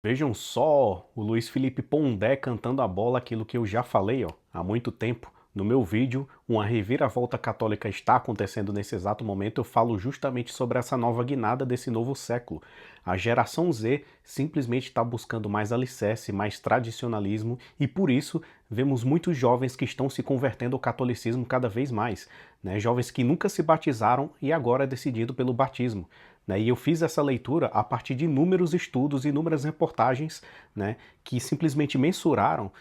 Vejam só o Luiz Felipe Pondé cantando a bola, aquilo que eu já falei há muito tempo. No meu vídeo, uma reviravolta católica está acontecendo nesse exato momento. Eu falo justamente sobre essa nova guinada desse novo século. A geração Z simplesmente está buscando mais alicerce, mais tradicionalismo e por isso vemos muitos jovens que estão se convertendo ao catolicismo cada vez mais, né? Jovens que nunca se batizaram e agora é decidido pelo batismo. E eu fiz essa leitura a partir de inúmeros estudos, inúmeras reportagens, né, que simplesmente mensuraram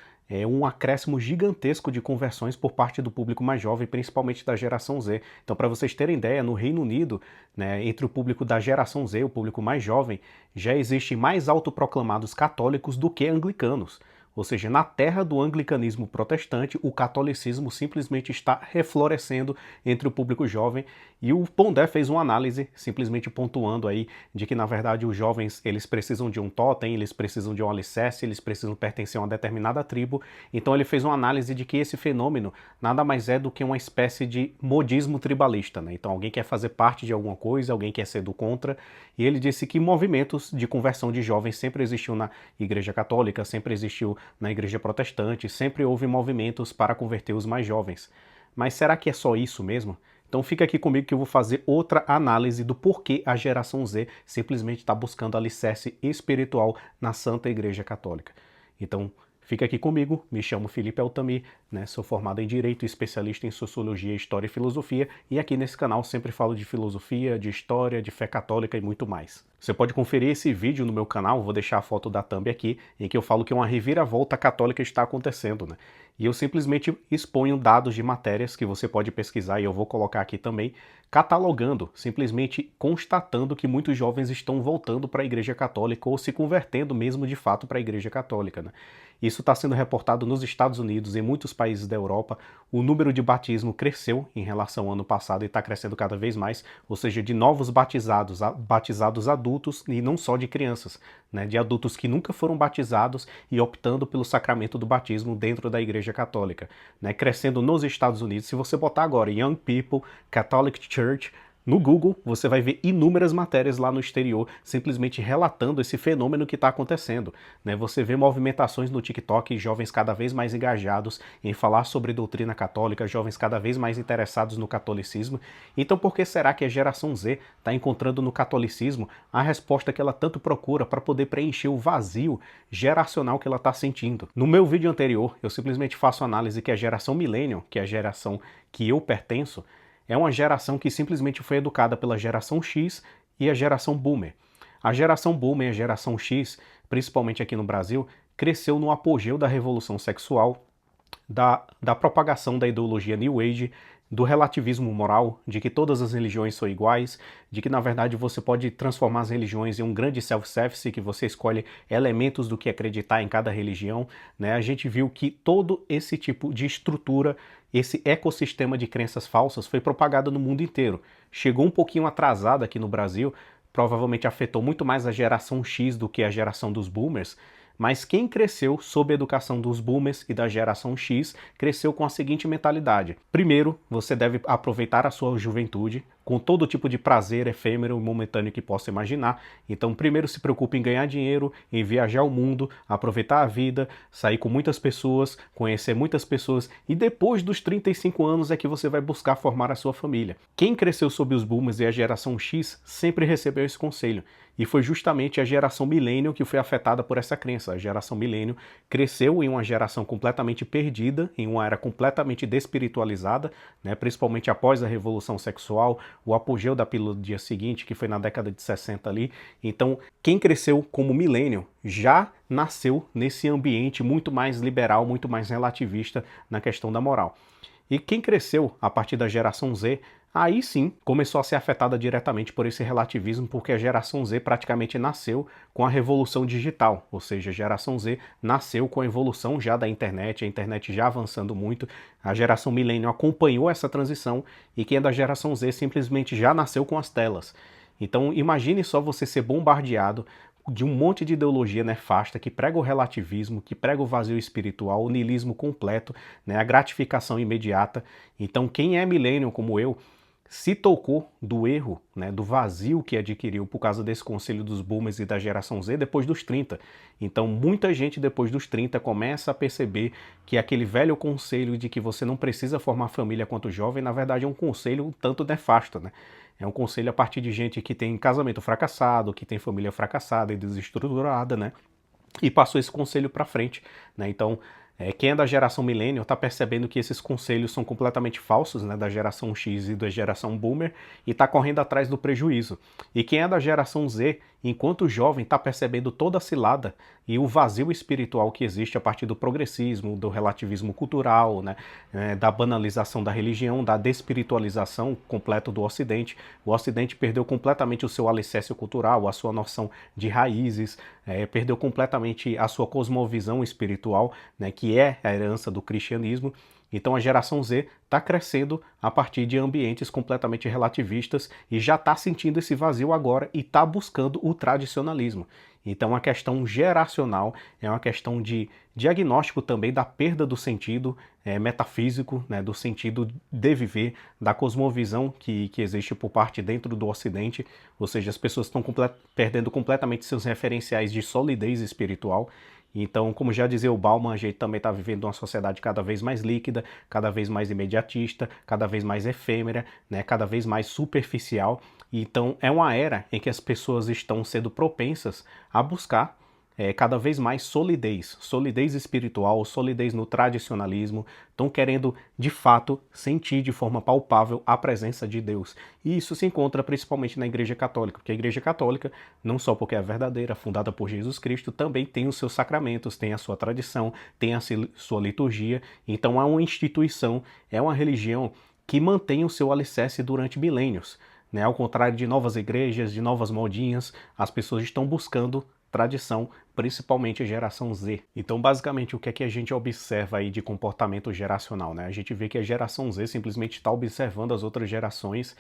um acréscimo gigantesco de conversões por parte do público mais jovem, principalmente da geração Z. Então, para vocês terem ideia, no Reino Unido, né, entre o público da geração Z, o público mais jovem, já existem mais autoproclamados católicos do que anglicanos. Ou seja, na terra do anglicanismo protestante, o catolicismo simplesmente está reflorescendo entre o público jovem, e o Pondé fez uma análise simplesmente pontuando aí de que na verdade os jovens eles precisam de um totem, eles precisam de um alicerce, eles precisam pertencer a uma determinada tribo. Então ele fez uma análise de que esse fenômeno nada mais é do que uma espécie de modismo tribalista, né? Então alguém quer fazer parte de alguma coisa, alguém quer ser do contra, e ele disse que movimentos de conversão de jovens sempre existiu na Igreja Católica, sempre existiu na Igreja Protestante, sempre houve movimentos para converter os mais jovens. Mas será que é só isso mesmo? Então fica aqui comigo que eu vou fazer outra análise do porquê a geração Z simplesmente está buscando alicerce espiritual na Santa Igreja Católica. Então fica aqui comigo, me chamo Felipe Altamir, né? Sou formado em Direito, especialista em Sociologia, História e Filosofia, e aqui nesse canal sempre falo de filosofia, de história, de fé católica e muito mais. Você pode conferir esse vídeo no meu canal, vou deixar a foto da thumb aqui, em que eu falo que uma reviravolta católica está acontecendo, né? E eu simplesmente exponho dados de matérias que você pode pesquisar, e eu vou colocar aqui também, catalogando, simplesmente constatando que muitos jovens estão voltando para a Igreja Católica ou se convertendo mesmo de fato para a Igreja Católica, né? Isso está sendo reportado nos Estados Unidos, em muitos países da Europa. O número de batismo cresceu em relação ao ano passado e está crescendo cada vez mais, ou seja, de novos batizados, batizados adultos e não só de crianças, né, de adultos que nunca foram batizados e optando pelo sacramento do batismo dentro da Igreja Católica, né, crescendo nos Estados Unidos. Se você botar agora Young People, Catholic Church, no Google, você vai ver inúmeras matérias lá no exterior simplesmente relatando esse fenômeno que está acontecendo, né? Você vê movimentações no TikTok, jovens cada vez mais engajados em falar sobre doutrina católica, jovens cada vez mais interessados no catolicismo. Então por que será que a geração Z está encontrando no catolicismo a resposta que ela tanto procura para poder preencher o vazio geracional que ela está sentindo? No meu vídeo anterior, eu simplesmente faço análise que a geração Millennial, que é a geração que eu pertenço, é uma geração que simplesmente foi educada pela geração X e a geração Boomer. A geração Boomer e a geração X, principalmente aqui no Brasil, cresceu no apogeu da revolução sexual, da propagação da ideologia New Age, do relativismo moral, de que todas as religiões são iguais, de que na verdade você pode transformar as religiões em um grande self-service, que você escolhe elementos do que acreditar em cada religião, né? A gente viu que todo esse tipo de estrutura, esse ecossistema de crenças falsas foi propagado no mundo inteiro. Chegou um pouquinho atrasado aqui no Brasil, provavelmente afetou muito mais a geração X do que a geração dos boomers, mas quem cresceu sob a educação dos boomers e da geração X cresceu com a seguinte mentalidade: primeiro, você deve aproveitar a sua juventude com todo tipo de prazer efêmero e momentâneo que possa imaginar. Então, primeiro se preocupe em ganhar dinheiro, em viajar o mundo, aproveitar a vida, sair com muitas pessoas, conhecer muitas pessoas, e depois dos 35 anos é que você vai buscar formar a sua família. Quem cresceu sob os boomers e a geração X sempre recebeu esse conselho. E foi justamente a geração Millennial que foi afetada por essa crença. A geração Millennial cresceu em uma geração completamente perdida, em uma era completamente despiritualizada, né, principalmente após a Revolução Sexual, o apogeu da pílula do dia seguinte, que foi na década de 60 ali. Então, quem cresceu como Millennial já nasceu nesse ambiente muito mais liberal, muito mais relativista na questão da moral. E quem cresceu a partir da geração Z, aí sim começou a ser afetada diretamente por esse relativismo, porque a geração Z praticamente nasceu com a revolução digital, ou seja, a geração Z nasceu com a evolução já da internet, a internet já avançando muito, a geração millennial acompanhou essa transição e quem é da geração Z simplesmente já nasceu com as telas. Então imagine só você ser bombardeado de um monte de ideologia nefasta que prega o relativismo, que prega o vazio espiritual, o niilismo completo, né, a gratificação imediata. Então quem é millennial como eu se tocou do erro, né, do vazio que adquiriu por causa desse conselho dos boomers e da geração Z depois dos 30. Então muita gente depois dos 30 começa a perceber que aquele velho conselho de que você não precisa formar família quanto jovem, na verdade é um conselho um tanto nefasto, né? É um conselho a partir de gente que tem casamento fracassado, que tem família fracassada e desestruturada, né? E passou esse conselho para frente, né? Então, quem é da geração millennial está percebendo que esses conselhos são completamente falsos, né, da geração X e da geração Boomer, e está correndo atrás do prejuízo. E quem é da geração Z, enquanto jovem, está percebendo toda a cilada e o vazio espiritual que existe a partir do progressismo, do relativismo cultural, né, da banalização da religião, da despiritualização completa do Ocidente. O Ocidente perdeu completamente o seu alicerce cultural, a sua noção de raízes, perdeu completamente a sua cosmovisão espiritual, né, que é a herança do cristianismo. Então a geração Z está crescendo a partir de ambientes completamente relativistas e já está sentindo esse vazio agora e está buscando o tradicionalismo. Então a questão geracional é uma questão de diagnóstico também da perda do sentido metafísico, né, do sentido de viver, da cosmovisão que existe por parte dentro do Ocidente, ou seja, as pessoas estão perdendo completamente seus referenciais de solidez espiritual. Então, como já dizia o Bauman, a gente também está vivendo uma sociedade cada vez mais líquida, cada vez mais imediatista, cada vez mais efêmera, né, cada vez mais superficial. Então, é uma era em que as pessoas estão sendo propensas a buscar cada vez mais solidez espiritual, solidez no tradicionalismo, estão querendo de fato sentir de forma palpável a presença de Deus. E isso se encontra principalmente na Igreja Católica, porque a Igreja Católica, não só porque é verdadeira, fundada por Jesus Cristo, também tem os seus sacramentos, tem a sua tradição, tem a sua liturgia, então é uma instituição, é uma religião que mantém o seu alicerce durante milênios. Né? Ao contrário de novas igrejas, de novas modinhas, as pessoas estão buscando tradição, principalmente a geração Z. Então, basicamente, o que é que a gente observa aí de comportamento geracional, né? A gente vê que a geração Z simplesmente está observando as outras gerações,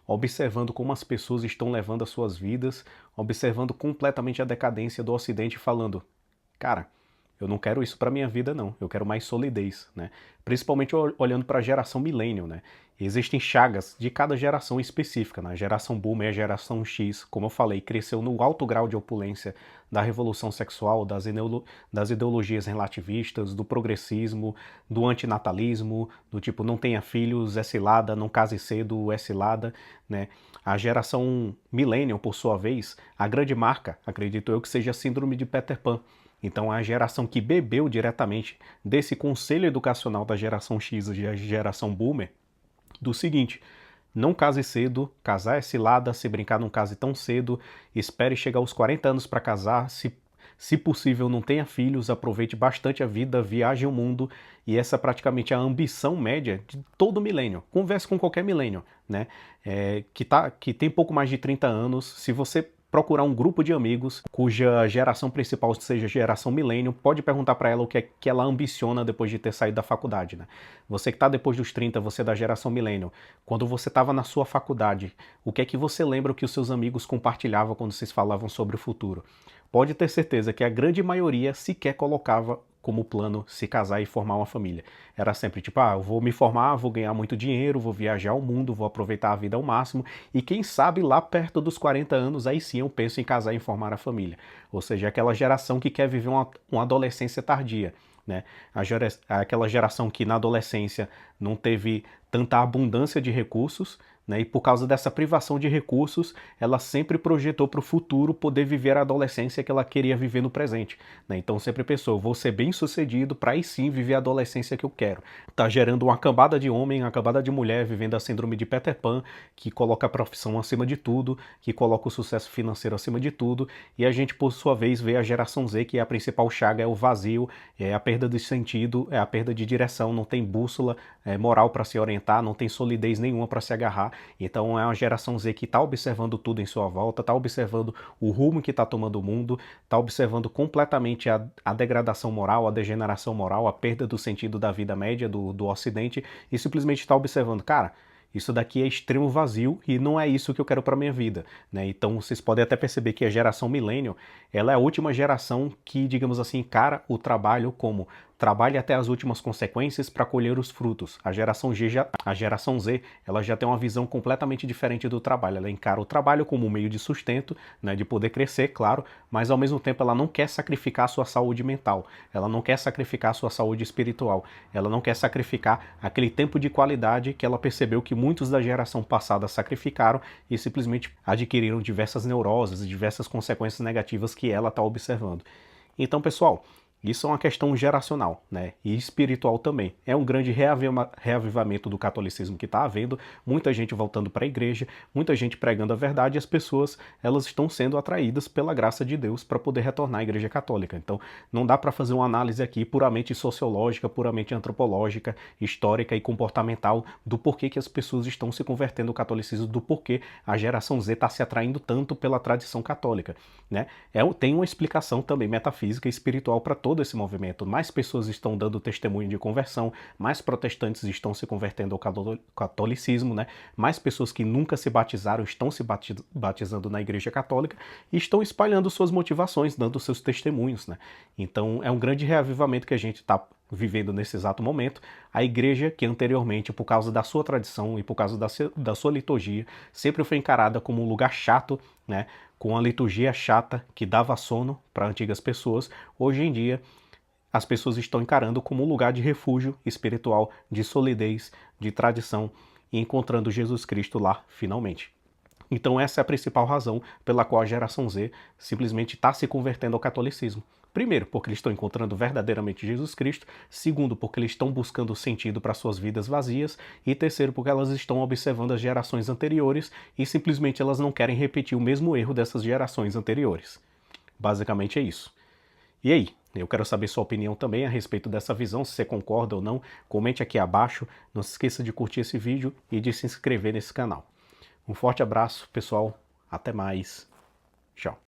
observando como as pessoas estão levando as suas vidas, observando completamente a decadência do Ocidente, falando, cara, eu não quero isso para minha vida, não. Eu quero mais solidez, né? Principalmente olhando para a geração millennial, né? Existem chagas de cada geração específica, né? A geração Boomer, a geração X, como eu falei, cresceu no alto grau de opulência da revolução sexual, das ideologias relativistas, do progressismo, do antinatalismo, do tipo não tenha filhos, é cilada, não case cedo, é cilada, né? A geração millennial, por sua vez, a grande marca, acredito eu, que seja a síndrome de Peter Pan. Então a geração que bebeu diretamente desse conselho educacional da geração X e da geração Boomer, do seguinte, não case cedo, casar é cilada, se brincar não case tão cedo, espere chegar aos 40 anos para casar, se possível não tenha filhos, aproveite bastante a vida, viaje o mundo, e essa é praticamente a ambição média de todo milênio. Converse com qualquer milênio, né? Que tem pouco mais de 30 anos, se você procurar um grupo de amigos cuja geração principal seja geração milênio, pode perguntar para ela o que é que ela ambiciona depois de ter saído da faculdade, né? Você que está depois dos 30, você é da geração milênio, quando você estava na sua faculdade, o que é que você lembra que os seus amigos compartilhavam quando vocês falavam sobre o futuro? Pode ter certeza que a grande maioria sequer colocava como plano se casar e formar uma família. Era sempre tipo, eu vou me formar, vou ganhar muito dinheiro, vou viajar ao mundo, vou aproveitar a vida ao máximo e quem sabe lá perto dos 40 anos, aí sim eu penso em casar e formar a família. Ou seja, aquela geração que quer viver uma adolescência tardia. Né? Aquela geração que na adolescência não teve tanta abundância de recursos, né? E por causa dessa privação de recursos, ela sempre projetou para o futuro poder viver a adolescência que ela queria viver no presente. Né? Então sempre pensou, vou ser bem sucedido para aí sim viver a adolescência que eu quero. Tá gerando uma cambada de homem, uma cambada de mulher vivendo a síndrome de Peter Pan, que coloca a profissão acima de tudo, que coloca o sucesso financeiro acima de tudo, e a gente por sua vez vê a geração Z, que é a principal chaga, é o vazio, é a perda de sentido, é a perda de direção, não tem bússola moral para se orientar, não tem solidez nenhuma para se agarrar. Então é uma geração Z que está observando tudo em sua volta, está observando o rumo que está tomando o mundo, está observando completamente a degradação moral, a degeneração moral, a perda do sentido da vida média do Ocidente e simplesmente está observando, cara, isso daqui é extremo vazio e não é isso que eu quero para minha vida, né? Então vocês podem até perceber que a geração millennial, ela é a última geração que, digamos assim, encara o trabalho como Trabalhe até as últimas consequências para colher os frutos. A geração Z, ela já tem uma visão completamente diferente do trabalho. Ela encara o trabalho como um meio de sustento, né, de poder crescer, claro, mas ao mesmo tempo ela não quer sacrificar a sua saúde mental, ela não quer sacrificar a sua saúde espiritual, ela não quer sacrificar aquele tempo de qualidade que ela percebeu que muitos da geração passada sacrificaram e simplesmente adquiriram diversas neuroses e diversas consequências negativas que ela está observando. Então, pessoal, isso é uma questão geracional, né? E espiritual também. É um grande reavivamento do catolicismo que está havendo, muita gente voltando para a igreja, muita gente pregando a verdade e as pessoas, elas estão sendo atraídas pela graça de Deus para poder retornar à igreja católica. Então, não dá para fazer uma análise aqui puramente sociológica, puramente antropológica, histórica e comportamental do porquê que as pessoas estão se convertendo ao catolicismo, do porquê a geração Z está se atraindo tanto pela tradição católica, né? Tem uma explicação também metafísica e espiritual para todo esse movimento. Mais pessoas estão dando testemunho de conversão, mais protestantes estão se convertendo ao catolicismo, né? Mais pessoas que nunca se batizaram estão se batizando na Igreja Católica e estão espalhando suas motivações, dando seus testemunhos, né? Então é um grande reavivamento que a gente está vivendo nesse exato momento. A igreja, que anteriormente, por causa da sua tradição e por causa da sua liturgia, sempre foi encarada como um lugar chato, né? Com uma liturgia chata que dava sono para antigas pessoas, hoje em dia as pessoas estão encarando como um lugar de refúgio espiritual, de solidez, de tradição e encontrando Jesus Cristo lá finalmente. Então essa é a principal razão pela qual a geração Z simplesmente está se convertendo ao catolicismo. Primeiro, porque eles estão encontrando verdadeiramente Jesus Cristo. Segundo, porque eles estão buscando sentido para suas vidas vazias. E terceiro, porque elas estão observando as gerações anteriores e simplesmente elas não querem repetir o mesmo erro dessas gerações anteriores. Basicamente é isso. E aí? Eu quero saber sua opinião também a respeito dessa visão, se você concorda ou não. Comente aqui abaixo. Não se esqueça de curtir esse vídeo e de se inscrever nesse canal. Um forte abraço, pessoal. Até mais. Tchau.